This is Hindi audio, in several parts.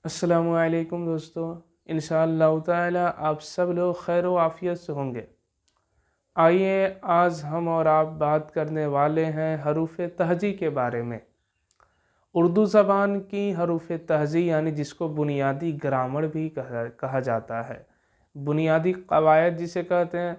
अस्सलामुअलैकुम दोस्तों, इंशाअल्लाह ताला आप सब लोग खैर व आफ़ियत से होंगे। आइए आज हम और आप बात करने वाले हैं हरूफ तहजी के बारे में। उर्दू ज़बान की हरूफ तहजी यानी जिसको बुनियादी ग्रामर भी कहा जाता है, बुनियादी कवायद जिसे कहते हैं,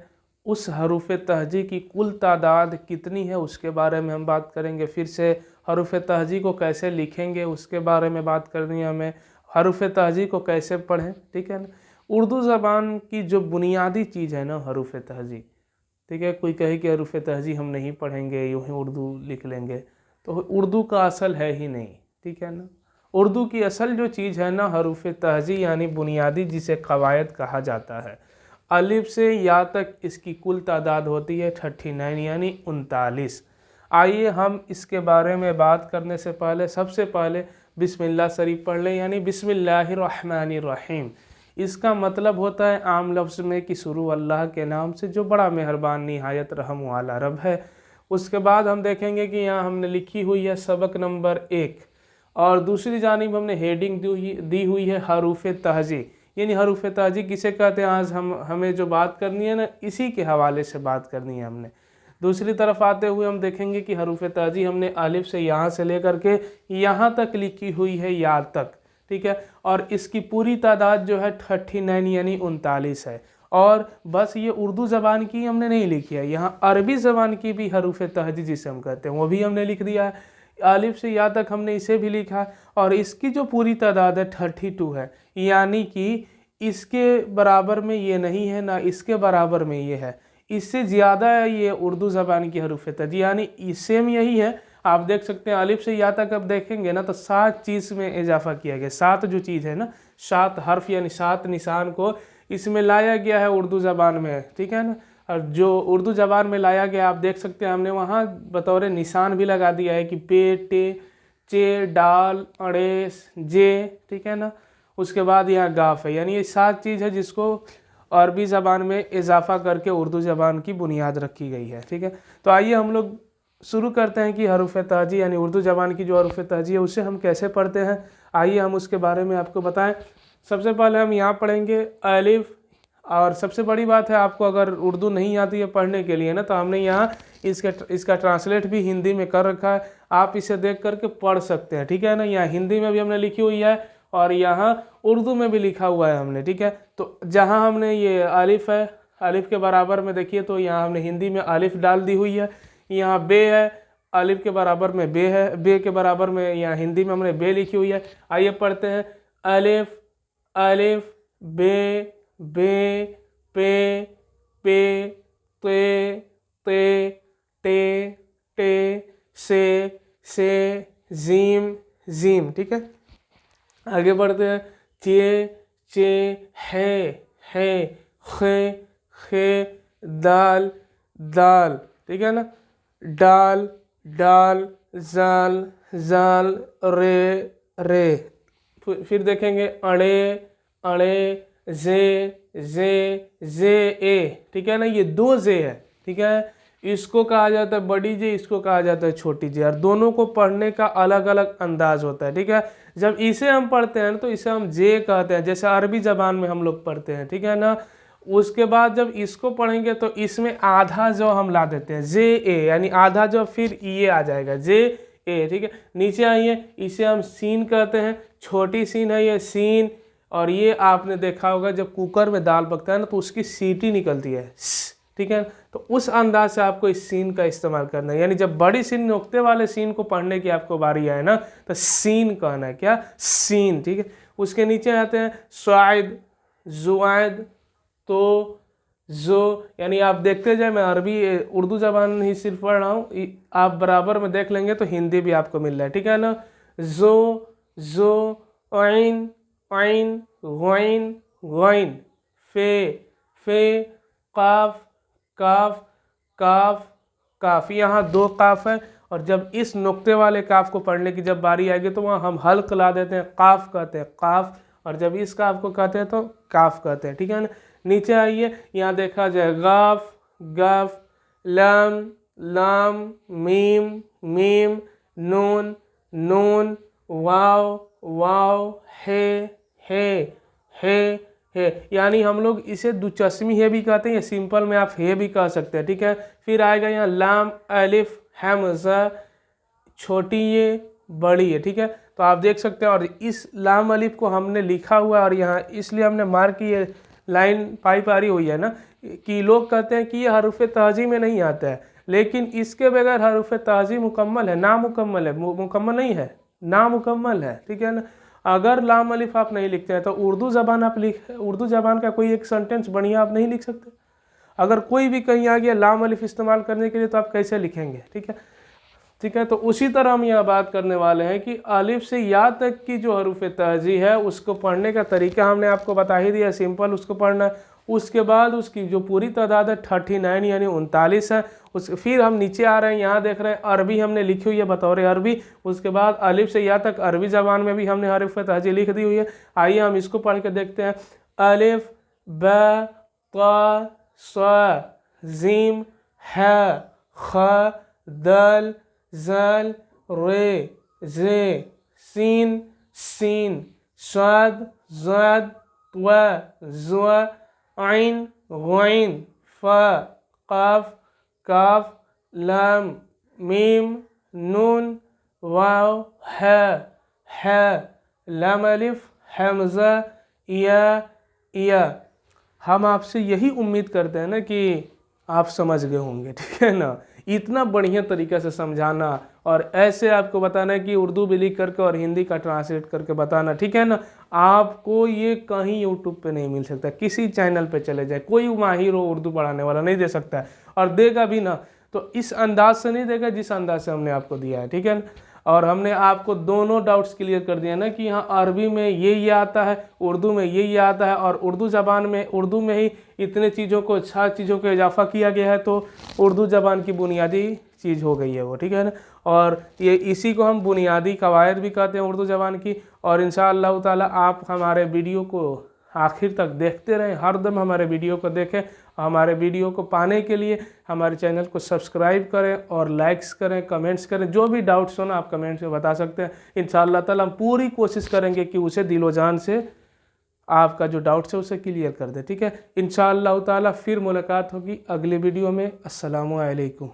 उस हरूफ तहजी की कुल तादाद कितनी है उसके बारे में हम बात करेंगे। फिर से हरूफ तहजी को कैसे लिखेंगे उसके बारे में बात करनी है हमें। हरूफ तहजी को कैसे पढ़ें, ठीक है ना। उर्दू ज़बान की जो बुनियादी चीज़ है ना हरूफ तहजी, ठीक है। कोई कहे कि हरूफ तहजी हम नहीं पढ़ेंगे, यूँ ही उर्दू लिख लेंगे, तो उर्दू का असल है ही नहीं, ठीक है ना। उर्दू की असल जो चीज़ है ना हरूफ तहजी यानी बुनियादी जिसे कवायद कहा जाता है। अलिफ से या तक इसकी कुल तादाद होती है 39 यानी 39। आइए हम इसके बारे में बात करने से पहले सबसे पहले बिस्मिल्लाह शरीफ पढ़ लें, यानी बिस्मिल्लाहिर्रहमानिर्रहीम। इसका मतलब होता है आम लफ्ज़ में कि शुरू अल्लाह के नाम से जो बड़ा मेहरबान निहायत रहम वाला रब है। उसके बाद हम देखेंगे कि यहाँ हमने लिखी हुई है सबक नंबर 1 और दूसरी जानिब हमने हेडिंग दी हुई है हरूफ तहजी, यानी हरूफ तहजी किसे कहते हैं। आज हमें जो बात करनी है ना इसी के हवाले से बात करनी है हमने। दूसरी तरफ आते हुए हम देखेंगे कि हरूफ तहजी हमने अलिफ से यहाँ से लेकर के यहाँ तक लिखी हुई है या तक, ठीक है। और इसकी पूरी तादाद जो है 39 यानी 39 है। और बस ये उर्दू ज़बान की हमने नहीं लिखी है, यहाँ अरबी ज़बान की भी हरूफ तहजी जिसे हम कहते हैं वो भी हमने लिख दिया है। अलिफ से या तक हमने इसे भी लिखा है और इसकी जो पूरी तादाद है 32 है, यानी कि इसके बराबर में ये नहीं है ना इसके बराबर में ये है, इससे ज़्यादा है ये उर्दू ज़बान की हरूफ तहजी, यानी सेम यही है। आप देख सकते हैं अलिफ से या तक अब देखेंगे ना तो 7 चीज़ में इजाफा किया गया। 7 जो चीज़ है ना, 7 हर्फ यानी 7 निशान को इसमें लाया गया है उर्दू ज़बान में, ठीक है ना। और जो उर्दू ज़बान में लाया गया आप देख सकते हैं हमने वहाँ बतौर निशान भी लगा दिया है कि पे, टे, चे, डाल, अड़ेस, जे, ठीक है ना। उसके बाद यहाँ गाफ है, यानी ये 7 चीज़ है जिसको अरबी ज़बान में इजाफा करके उर्दू ज़बान की बुनियाद रखी गई है, ठीक है। तो आइए हम लोग शुरू करते हैं कि हरूफ तहजी यानी उर्दू ज़बान की जो हरूफ तहजी है उसे हम कैसे पढ़ते हैं। आइए हम उसके बारे में आपको बताएं। सबसे पहले हम यहाँ पढ़ेंगे अलिफ। और सबसे बड़ी बात है आपको अगर उर्दू नहीं आती है पढ़ने के लिए ना तो हमने यहाँ इसका ट्रांसलेट भी हिंदी में कर रखा है, आप इसे देख करके पढ़ सकते हैं, ठीक है ना। यहाँ हिंदी में भी हमने लिखी हुई है और यहाँ उर्दू में भी लिखा हुआ है हमने, ठीक है। तो जहाँ हमने ये अलिफ है, अलिफ के बराबर में देखिए तो यहाँ हमने हिंदी में अलिफ डाल दी हुई है। यहाँ बे है, अलिफ के बराबर में बे है, बे के बराबर में यहाँ हिंदी में हमने बे लिखी हुई है। आइए पढ़ते हैं अलिफ, अलिफ, बे, बे, पे, पे, ते, टे, टे, से, जीम, जीम, ठीक है। आगे बढ़ते हैं चे, है, खे, दाल, दाल, ठीक है ना। डाल, डाल, जाल, रे। फिर देखेंगे अड़े, जे, ए, ठीक है ना। ये 2 जे है, ठीक है। इसको कहा जाता है बड़ी जे, इसको कहा जाता है छोटी जे, और दोनों को पढ़ने का अलग अलग अंदाज होता है, ठीक है। जब इसे हम पढ़ते हैं तो इसे हम जे कहते हैं, जैसे अरबी ज़बान में हम लोग पढ़ते हैं, ठीक है ना। उसके बाद जब इसको पढ़ेंगे तो इसमें आधा जो हम ला देते हैं जे ए, यानी आधा जो फिर ये आ जाएगा जे ए, ठीक है। नीचे आइए, इसे हम सीन कहते हैं, छोटी सीन है ये सीन। और ये आपने देखा होगा जब कुकर में दाल पकता है ना तो उसकी सीटी निकलती है, ठीक है। तो उस अंदाज से आपको इस सीन का इस्तेमाल करना है, यानी जब बड़ी सीन नुक्ते वाले सीन को पढ़ने की आपको बारी आए ना तो सीन कहना है, क्या सीन, ठीक है। उसके नीचे आते हैं स्वाइद, जुआद, तो, जो, यानी आप देखते जाए, मैं अरबी उर्दू ज़बान ही सिर्फ पढ़ रहा हूँ, आप बराबर में देख लेंगे तो हिंदी भी आपको मिल रहा है, ठीक है ना। जो, ऐन, ऐन, गैन, फे, काफ, काफ, यहाँ 2 काफ है। और जब इस नुक्ते वाले काफ को पढ़ने की जब बारी आएगी तो वहाँ हम हल्क ला देते हैं, काफ कहते हैं काफ, और जब इस काफ को कहते हैं तो काफ कहते हैं, ठीक है ना। नीचे आइए, यहाँ देखा जाए गाफ, गफ, लाम, मीम, नून, वाव, हे, हे, यानी हम लोग इसे दुचस्मी है भी कहते हैं, या सिंपल में आप हे भी कह सकते हैं, ठीक है। फिर आएगा यहाँ लाम अलिफ हमज़ा, छोटी ये बड़ी है, ठीक है। तो आप देख सकते हैं, और इस लाम अलिफ को हमने लिखा हुआ है और यहाँ इसलिए हमने मार्क की ये लाइन पारी हुई है ना, कि लोग कहते हैं कि ये हरूफ तहजी में नहीं आता है, लेकिन इसके बगैर हरूफ तहजी मुकम्मल है, नामुकम्मल है, मुकम्मल नहीं है, नामुकम्मल है, ठीक है ना। अगर लाम अलिफ आप नहीं लिखते हैं तो उर्दू ज़बान का कोई एक सेंटेंस बढ़िया आप नहीं लिख सकते। अगर कोई भी कहीं आ गया लाम अलिफ इस्तेमाल करने के लिए तो आप कैसे लिखेंगे, ठीक है। तो उसी तरह हम यह बात करने वाले हैं कि अलिफ से या तक की जो हरूफ तहजी है उसको पढ़ने का तरीका हमने आपको बता ही दिया, सिंपल उसको पढ़ना है। उसके बाद उसकी जो पूरी तादाद है 39 यानी 39 है। फिर हम नीचे आ रहे हैं, यहाँ देख रहे हैं अरबी हमने लिखी हुई है बतौर अरबी। उसके बाद अलिफ से या तक अरबी ज़बान में भी हमने हरूफ तहजी लिख दी हुई है। आइए हम इसको पढ़ के देखते हैं। अलिफ ब ता सा जीम है ख दल ज़ल रे ज़े सीन सीन शाद ज़ाद त्व ज़ आइन ग़ैन फ़ा क़ाफ काफ लाम मीम नून वाव है लाम अलिफ हमज़ा या। हम आपसे यही उम्मीद करते हैं ना कि आप समझ गए होंगे, ठीक है ना। इतना बढ़िया तरीक़े से समझाना और ऐसे आपको बताना है कि उर्दू भी लिख करके और हिंदी का ट्रांसलेट करके बताना, ठीक है ना। आपको ये कहीं यूट्यूब पे नहीं मिल सकता, किसी चैनल पे चले जाए, कोई माहिर हो उर्दू पढ़ाने वाला नहीं दे सकता है, और देगा भी ना तो इस अंदाज से नहीं देगा जिस अंदाज से हमने आपको दिया है, ठीक है ना। और हमने आपको दोनों डाउट्स क्लियर कर दिया ना कि यहाँ अरबी में ये आता है, उर्दू में ये आता है, और उर्दू ज़बान में उर्दू में ही इतने चीज़ों को 6 चीज़ों को इजाफा किया गया है, तो उर्दू ज़बान की बुनियादी चीज़ हो गई है वो, ठीक है ना। और ये इसी को हम बुनियादी कवायद भी कहते हैं उर्दू ज़बान की। और इंशाअल्लाह ताला आप हमारे वीडियो को आखिर तक देखते रहें, हर दम हमारे वीडियो को देखें। हमारे वीडियो को पाने के लिए हमारे चैनल को सब्सक्राइब करें और लाइक्स करें, कमेंट्स करें। जो भी डाउट्स हो ना आप कमेंट्स में बता सकते हैं। इंशाअल्लाह ताला हम पूरी कोशिश करेंगे कि उसे दिलो जान से आपका जो डाउट्स है उसे क्लियर कर दे, ठीक है। इंशाअल्लाह ताला फिर मुलाकात होगी अगले वीडियो में। अस्सलामु अलैकुम।